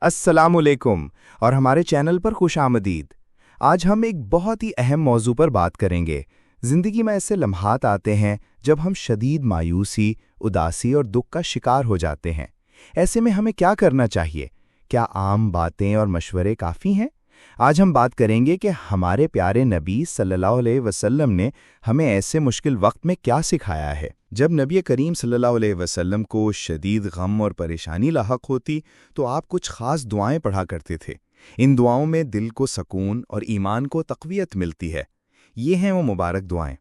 अस्सलाम वालेकुम और हमारे चैनल पर खुश आमदीद। आज हम एक बहुत ही अहम मौजू पर बात करेंगे। ज़िंदगी में ऐसे लम्हात आते हैं जब हम शदीद मायूसी, उदासी और दुख का शिकार हो जाते हैं। ऐसे में हमें क्या करना चाहिए? क्या आम बातें और मशवरे काफ़ी हैं? आज हम बात करेंगे कि हमारे प्यारे नबी सल्लल्लाहु अलैहि वसल्लम ने हमें ऐसे मुश्किल वक्त में क्या सिखाया है। जब नबी करीम सल्लल्लाहु अलैहि वसल्लम को शदीद गम और परेशानी लाहक होती तो आप कुछ ख़ास दुआएं पढ़ा करते थे। इन दुआओं में दिल को सकून और ईमान को तक़वियत मिलती है। ये हैं वो मुबारक दुआएं।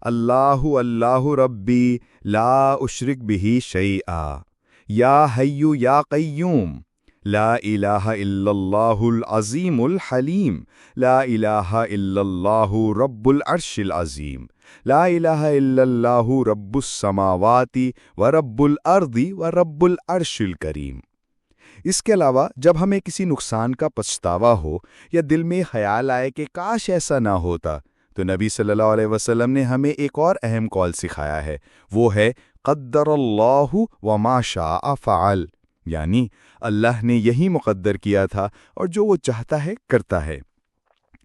अल्लाहु अल्लाहु रब्बी ला उशरिक बिही शैआ, या हय्यु या क़य्यूम, ला इलाहा इल्लल्लाहुल अज़ीमुल हलीम, ला इलाहा इल्लल्लाहु रब्बुल अर्शिल अज़ीम, ला इलाहा इल्लल्लाहु रब्बुस समावाति व रब्बुल अर्दी व रब्बुल अर्शिल करीम। इसके अलावा जब हमें किसी नुकसान का पछतावा हो या दिल में ख्याल आए कि काश ऐसा ना होता, तो नबी सल्लल्लाहु अलैहि वसल्लम ने हमें एक और अहम कौल सिखाया है। वो है क़द्दरल्लाहु व मा शाअ फ़अल, यानी अल्लाह ने यही मुक़द्दर किया था और जो वो चाहता है करता है।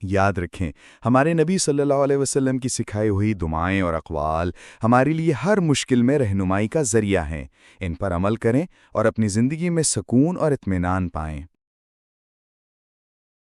याद रखें, हमारे नबी सल्लल्लाहु अलैहि वसल्लम की सिखाई हुई दुआएं और अक़वाल हमारे लिए हर मुश्किल में रहनुमाई का ज़रिया हैं। इन पर अमल करें और अपनी ज़िंदगी में सुकून और इत्मीनान पाएं।